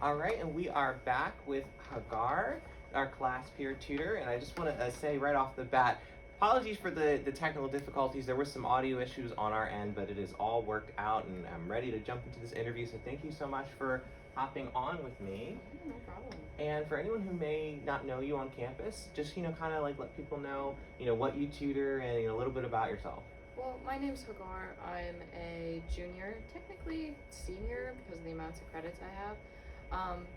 All right, and we are back with Hagar, our class peer tutor, and I just want to say right off the bat, apologies for the technical difficulties. There were some audio issues on our end, but it is all worked out, and I'm ready to jump into this interview, so thank you so much for hopping on with me. No problem. And for anyone who may not know you on campus, just, kind of like let people know, what you tutor and a little bit about yourself. Well, my name's Hagar. I'm a junior, technically senior because of the amounts of credits I have.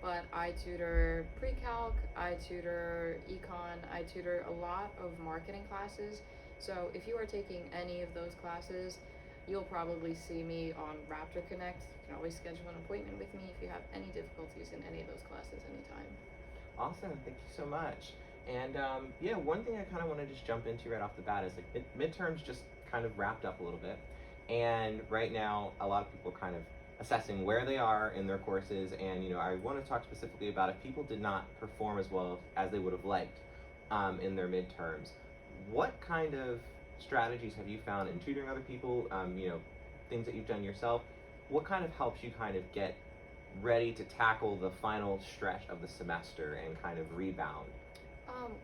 But I tutor pre-calc, I tutor econ, I tutor a lot of marketing classes. So if you are taking any of those classes, you'll probably see me on Raptor Connect. You can always schedule an appointment with me if you have any difficulties in any of those classes anytime. Awesome, thank you so much. And one thing I kind of want to just jump into right off the bat is like midterms just kind of wrapped up a little bit. And right now, a lot of people are kind of assessing where they are in their courses. And, I want to talk specifically about if people did not perform as well as they would have liked in their midterms. What kind of strategies have you found in tutoring other people, things that you've done yourself? What kind of helps you kind of get ready to tackle the final stretch of the semester and kind of rebound?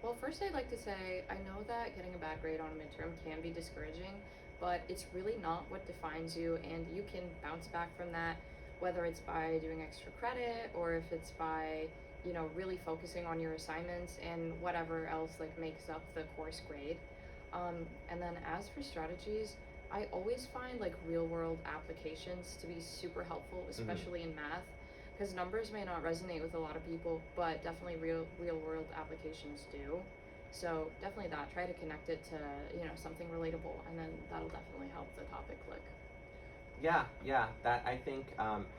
Well, first I'd like to say, I know that getting a bad grade on a midterm can be discouraging, but it's really not what defines you, and you can bounce back from that, whether it's by doing extra credit or if it's by, really focusing on your assignments and whatever else like makes up the course grade. And then as for strategies, I always find like real world applications to be super helpful, especially in math, because numbers may not resonate with a lot of people, but definitely real world applications do. So definitely that. Try to connect it to something relatable, and then that'll definitely help the topic click. Yeah. That I think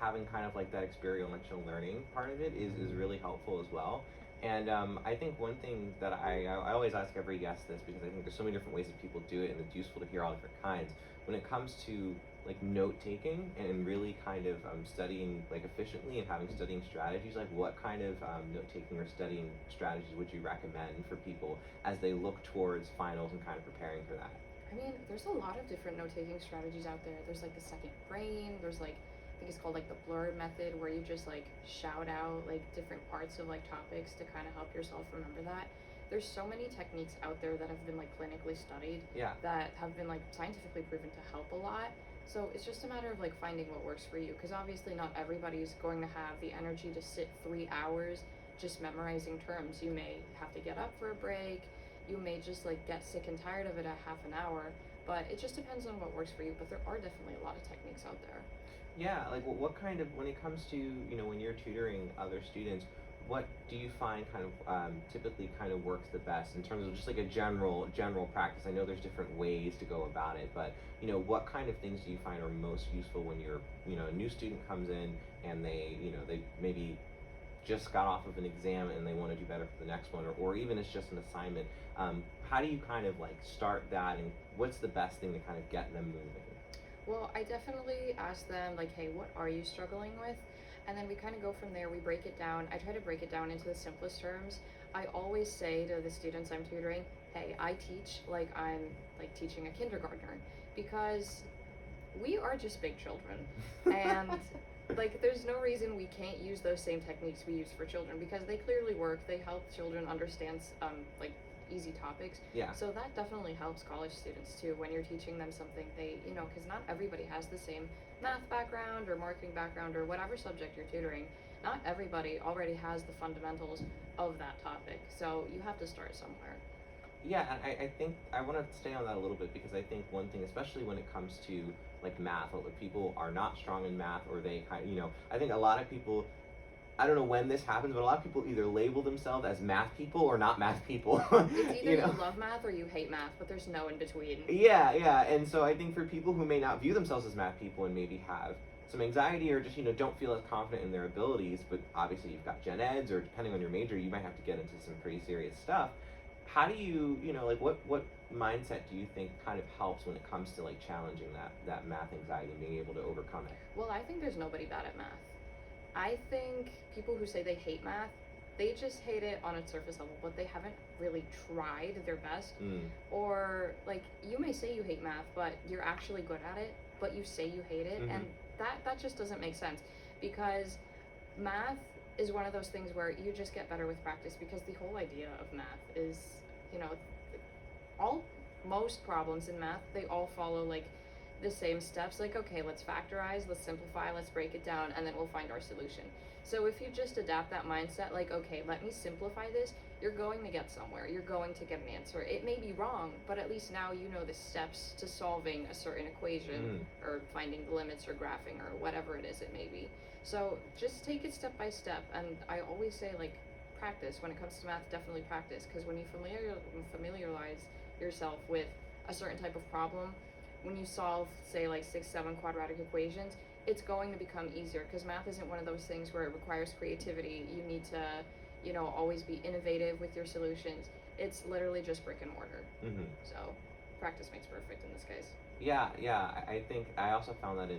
having kind of like that experiential learning part of it is really helpful as well. And I think one thing that I always ask every guest this, because I think there's so many different ways that people do it, and it's useful to hear all different kinds. When it comes to like note taking and really kind of studying like efficiently and having studying strategies, like what kind of note taking or studying strategies would you recommend for people as they look towards finals and kind of preparing for that? I mean, there's a lot of different note taking strategies out there. There's like the second brain, there's like, I think it's called like the blur method, where you just like shout out like different parts of like topics to kind of help yourself remember that. There's so many techniques out there that have been like clinically studied, that have been like scientifically proven to help a lot. So it's just a matter of like finding what works for you, because obviously not everybody's going to have the energy to sit 3 hours just memorizing terms. You may have to get up for a break, you may just like get sick and tired of it at half an hour, but it just depends on what works for you. But there are definitely a lot of techniques out there. Yeah, like what kind of, when it comes to, when you're tutoring other students, what do you find kind of typically kind of works the best in terms of just like a general practice? I know there's different ways to go about it, but what kind of things do you find are most useful when you're, a new student comes in and they maybe just got off of an exam and they want to do better for the next one, or even it's just an assignment. How do you kind of like start that, and what's the best thing to kind of get them moving? Well, I definitely ask them like, hey, what are you struggling with? And then we kind of go from there. We break it down. I try to break it down into the simplest terms. I always say to the students I'm tutoring, hey, I teach like I'm like teaching a kindergartner, because we are just big children. And like there's no reason we can't use those same techniques we use for children, because they clearly work. They help children understand like easy topics. So that definitely helps college students too when you're teaching them something. They, because not everybody has the same math background or marketing background or whatever subject you're tutoring. Not everybody already has the fundamentals of that topic, so you have to start somewhere. Yeah, and I think I want to stay on that a little bit, because I think one thing, especially when it comes to like math, like people are not strong in math, or they kind of, I think a lot of people, I don't know when this happens, but a lot of people either label themselves as math people or not math people. It's either you love math or you hate math, but there's no in between. Yeah. And so I think for people who may not view themselves as math people and maybe have some anxiety or just, don't feel as confident in their abilities, but obviously you've got gen eds, or depending on your major, you might have to get into some pretty serious stuff. How do you, like what mindset do you think kind of helps when it comes to like challenging that math anxiety and being able to overcome it? Well, I think there's nobody bad at math. I think people who say they hate math, they just hate it on a surface level, but they haven't really tried their best. Or like you may say you hate math, but you're actually good at it, but you say you hate it, and that just doesn't make sense, because math is one of those things where you just get better with practice, because the whole idea of math is, you know, all most problems in math, they all follow like the same steps. Like, okay, let's factorize, let's simplify, let's break it down, and then we'll find our solution. So if you just adapt that mindset, like, okay, let me simplify this, you're going to get somewhere. You're going to get an answer. It may be wrong, but at least now you know the steps to solving a certain equation, or finding the limits, or graphing, or whatever it is it may be. So just take it step by step. And I always say, like, practice. When it comes to math, definitely practice, because when you familiarize yourself with a certain type of problem, when you solve, say, like 6-7 quadratic equations, it's going to become easier, because math isn't one of those things where it requires creativity. You need to, you know, always be innovative with your solutions. It's literally just brick and mortar. So practice makes perfect in this case. Yeah, I think I also found that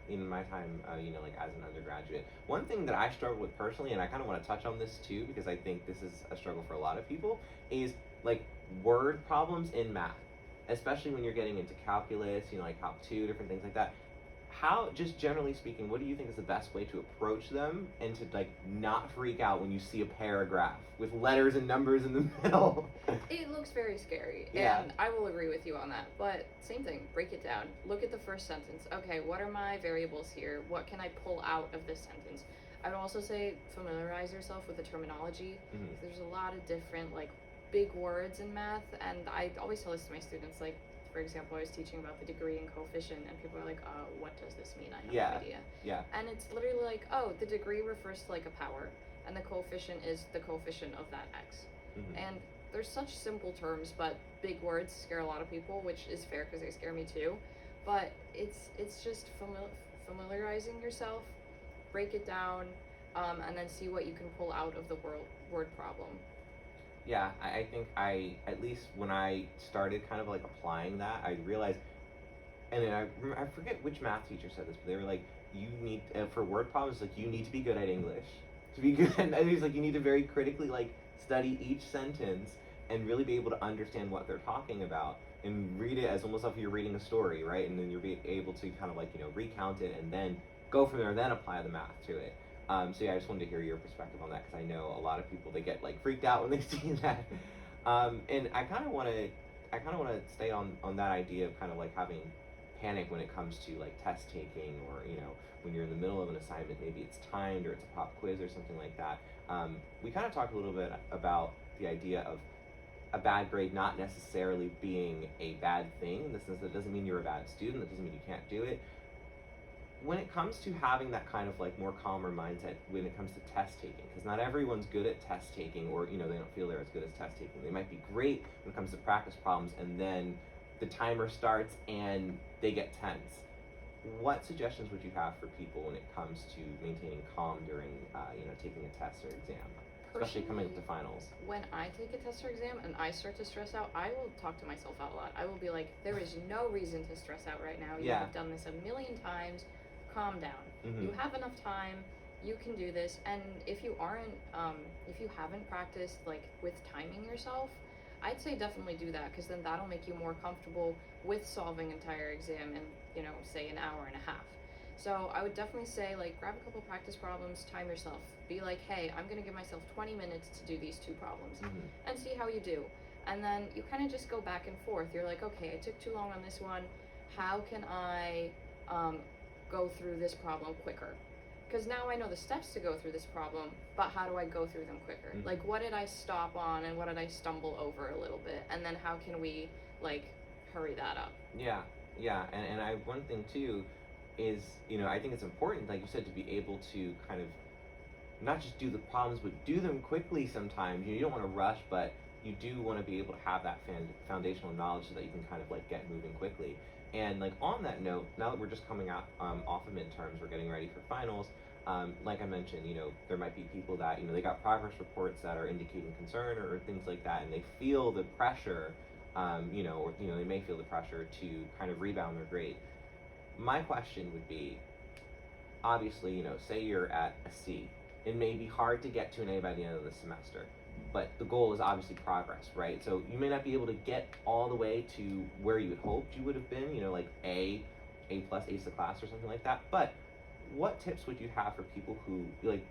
in my time, you know, like as an undergraduate, one thing that I struggle with personally, and I kind of want to touch on this too, because I think this is a struggle for a lot of people, is like word problems in math, especially when you're getting into calculus, you know, like Calc 2, different things like that. How, just generally speaking, what do you think is the best way to approach them and to like not freak out when you see a paragraph with letters and numbers in the middle? It looks very scary, Yeah. and I will agree with you on that. But same thing, break it down. Look at the first sentence. Okay, what are my variables here? What can I pull out of this sentence? I would also say familiarize yourself with the terminology. There's a lot of different like big words in math, and I always tell this to my students. Like, for example, I was teaching about the degree and coefficient, and people are like, what does this mean? I have no idea. Yeah. And it's literally like, oh, the degree refers to like a power, and the coefficient is the coefficient of that x. And they're such simple terms, but big words scare a lot of people, which is fair because they scare me too. But it's just familiarizing yourself, break it down, and then see what you can pull out of the word problem. Yeah, I think at least when I started kind of like applying that, I realized, and then I forget which math teacher said this, but they were like, you need, for word problems, like you need to be good at English. To be good, and he's like, you need to very critically like study each sentence and really be able to understand what they're talking about and read it as almost like you're reading a story, right? And then you'll be able to kind of like, you know, recount it and then go from there and then apply the math to it. So yeah, I just wanted to hear your perspective on that, because I know a lot of people, they get like freaked out when they see that. And I kind of want to stay on that idea of kind of like having panic when it comes to like test taking, or you know, when you're in the middle of an assignment, maybe it's timed or it's a pop quiz or something like that. We kind of talked a little bit about the idea of a bad grade not necessarily being a bad thing, in the sense that it doesn't mean you're a bad student, that doesn't mean you can't do it. When it comes to having that kind of like more calmer mindset when it comes to test taking, because not everyone's good at test taking, or you know, they don't feel they're as good as test taking. They might be great when it comes to practice problems, and then the timer starts and they get tense. What suggestions would you have for people when it comes to maintaining calm during you know, taking a test or exam, especially coming up to finals? When I take a test or exam and I start to stress out, I will talk to myself out loud. I will be like, there is no reason to stress out right now. You have done this a million times. Calm down. You have enough time. You can do this. And if you haven't practiced like with timing yourself, I'd say definitely do that, because then that'll make you more comfortable with solving an entire exam in, you know, say an hour and a half. So I would definitely say, like, grab a couple practice problems, time yourself. Be like, hey, I'm gonna give myself 20 minutes to do these 2 problems, and see how you do. And then you kind of just go back and forth. You're like, okay, I took too long on this one. How can I go through this problem quicker? Because now I know the steps to go through this problem, but how do I go through them quicker? Like, what did I stop on and what did I stumble over a little bit? And then how can we, like, hurry that up? Yeah, and one thing too is, you know, I think it's important, like you said, to be able to kind of not just do the problems, but do them quickly sometimes. You don't want to rush, but you do want to be able to have that foundational knowledge so that you can kind of like get moving quickly. And like on that note, now that we're just coming out off of midterms, we're getting ready for finals. Like I mentioned, you know, there might be people that, you know, they got progress reports that are indicating concern or things like that, and they feel the pressure, you know, or, you know, they may feel the pressure to kind of rebound their grade. My question would be, obviously, you know, say you're at a C. It may be hard to get to an A by the end of the semester, but the goal is obviously progress, right? So you may not be able to get all the way to where you had hoped you would have been, you know, like A plus, ace of class or something like that. But what tips would you have for people who, like,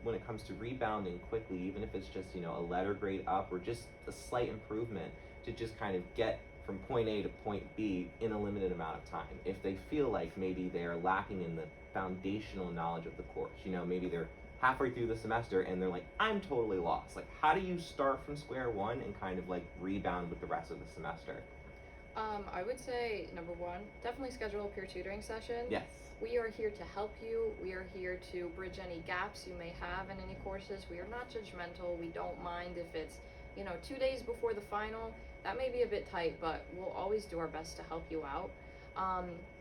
when it comes to rebounding quickly, even if it's just, you know, a letter grade up or just a slight improvement, to just kind of get from point A to point B in a limited amount of time. If they feel like maybe they're lacking in the foundational knowledge of the course, you know, maybe they're halfway through the semester and they're like, I'm totally lost. Like, how do you start from square one and kind of like rebound with the rest of the semester? I would say number one, definitely schedule a peer tutoring session. Yes. We are here to help you. We are here to bridge any gaps you may have in any courses. We are not judgmental. We don't mind if it's, 2 days before the final. That may be a bit tight, but we'll always do our best to help you out.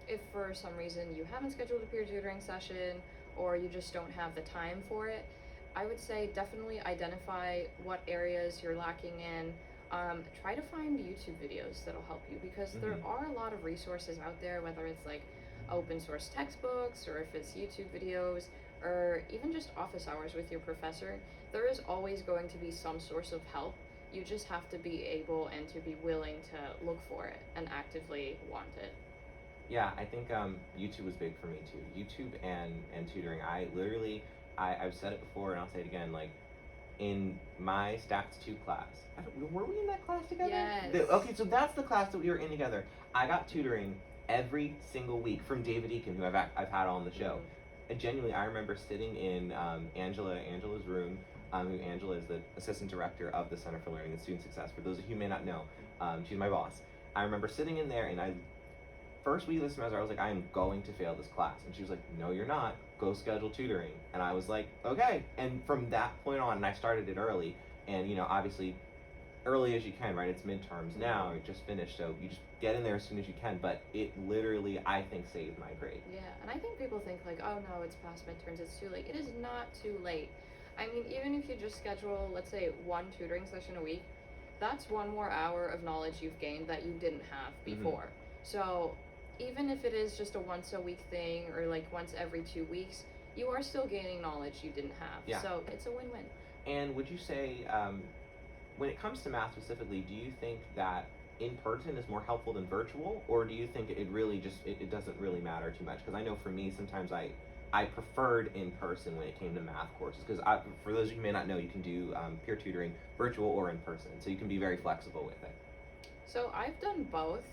If for some reason you haven't scheduled a peer tutoring session or you just don't have the time for it, I would say definitely identify what areas you're lacking in. Try to find YouTube videos that'll help you, because there are a lot of resources out there, whether it's like open source textbooks or if it's YouTube videos or even just office hours with your professor. There is always going to be some source of help. You just have to be able and to be willing to look for it and actively want it. Yeah, I think YouTube was big for me too. YouTube and tutoring. I've said it before and I'll say it again, like, in my Stats 2 class. Were we in that class together? Yes. Okay, so that's the class that we were in together. I got tutoring every single week from David Eakin, who I've had on the show. Genuinely, I remember sitting in Angela's room. Angela is the assistant director of the Center for Learning and Student Success. For those of you who may not know, she's my boss. I remember sitting in there, and first week of the semester, I was like, I am going to fail this class. And she was like, no, you're not. Go schedule tutoring. And I was like, okay. And from that point on, and I started it early, and, obviously, early as you can, right? It's midterms now, it just finished, so you just get in there as soon as you can. But it literally, I think, saved my grade. Yeah, and I think people think like, oh no, it's past midterms, it's too late. It is not too late. I mean, even if you just schedule, let's say, one tutoring session a week, that's one more hour of knowledge you've gained that you didn't have before. So even if it is just a once a week thing or like once every 2 weeks, you are still gaining knowledge you didn't have. Yeah. So it's a win-win. And would you say, when it comes to math specifically, do you think that in person is more helpful than virtual, or do you think it really just it doesn't really matter too much? Because I know for me, sometimes I preferred in person when it came to math courses, because for those of you who may not know, you can do peer tutoring virtual or in person, so you can be very flexible with it. So I've done both.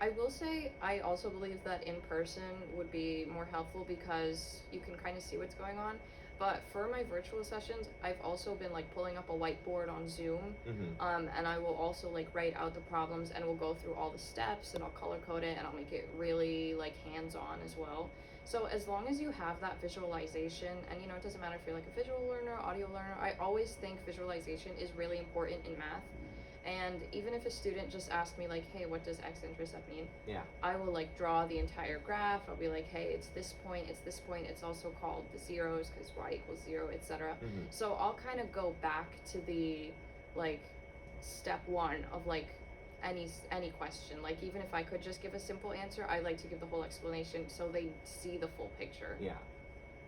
I will say I also believe that in person would be more helpful because you can kind of see what's going on. But for my virtual sessions, I've also been like pulling up a whiteboard on Zoom, and I will also like write out the problems, and we'll go through all the steps, and I'll color code it, and I'll make it really like hands-on as well. So as long as you have that visualization, and it doesn't matter if you're like a visual learner, audio learner, I always think visualization is really important in math. And even if a student just asks me like, hey, what does x-intercept mean? Yeah. I will like draw the entire graph. I'll be like, hey, it's this point, it's this point. It's also called the zeros because y equals 0, etc. So I'll kind of go back to the like step one of like any question. Like even if I could just give a simple answer, I like to give the whole explanation so they see the full picture.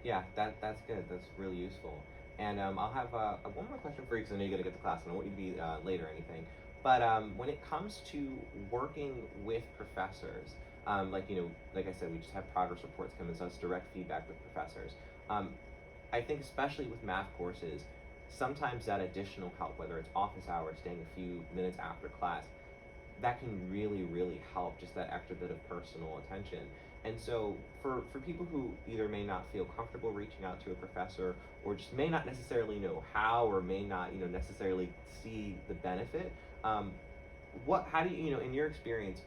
Yeah, that's good. That's really useful. And I'll have one more question for you, because I know you got to get to class, and I don't want you to be late or anything. But when it comes to working with professors, like I said, we just have progress reports coming, so it's direct feedback with professors. I think especially with math courses, sometimes that additional help, whether it's office hours, staying a few minutes after class, that can really, really help, just that extra bit of personal attention. And so for people who either may not feel comfortable reaching out to a professor, or just may not necessarily know how, or may not necessarily see the benefit, how do you, in your experience,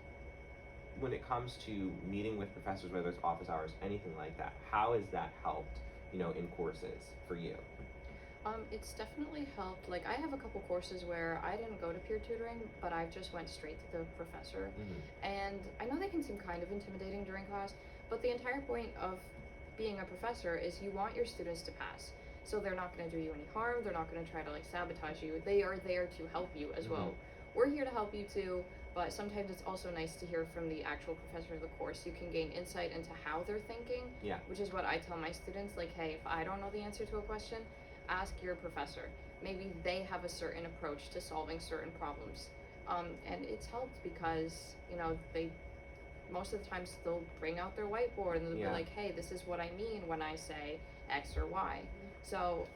when it comes to meeting with professors, whether it's office hours, anything like that, how has that helped in courses for you? It's definitely helped. Like I have a couple courses where I didn't go to peer tutoring, but I just went straight to the professor. And I know they can seem kind of intimidating during class, but the entire point of being a professor is you want your students to pass. So they're not going to do you any harm. They're not going to try to like sabotage you. They are there to help you as well. We're here to help you too, but sometimes it's also nice to hear from the actual professor of the course. You can gain insight into how they're thinking, which is what I tell my students. Like, hey, if I don't know the answer to a question, ask your professor. Maybe they have a certain approach to solving certain problems. And it's helped because, most of the times they'll bring out their whiteboard and they'll Yeah. be like, hey, this is what I mean when I say X or Y. So,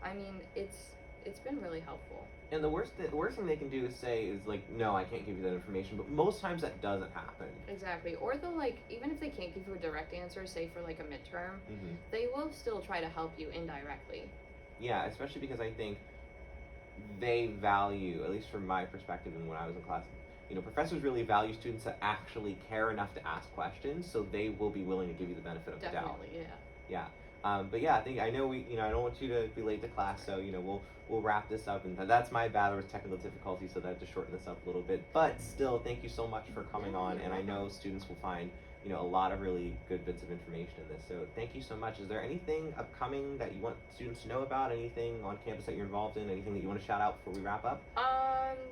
I mean, it's been really helpful. And the worst thing they can do is say is like, no, I can't give you that information. But most times that doesn't happen. Exactly. Or they'll like, even if they can't give you a direct answer, say for like a midterm, Mm-hmm. they will still try to help you indirectly. Yeah, especially because I think they value, at least from my perspective and when I was in class, professors really value students that actually care enough to ask questions, so they will be willing to give you the benefit of the doubt. Definitely, yeah. Yeah. But yeah, I know I don't want you to be late to class, so we'll wrap this up, and that's my bad. There was technical difficulty, so that I had to shorten this up a little bit. But still, thank you so much for coming on, and I know students will find a lot of really good bits of information in this. So thank you so much. Is there anything upcoming that you want students to know about? Anything on campus that you're involved in? Anything that you want to shout out before we wrap up?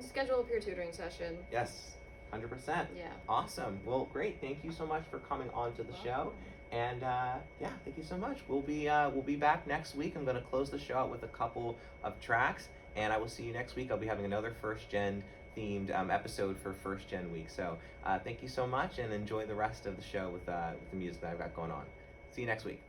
Schedule a peer tutoring session. Yes, 100%. Yeah. Awesome. Well, great. Thank you so much for coming on to the show. And yeah, thank you so much. We'll be back next week. I'm going to close the show out with a couple of tracks, and I will see you next week. I'll be having another first gen themed episode for first gen week. So thank you so much, and enjoy the rest of the show with the music that I've got going on. See you next week.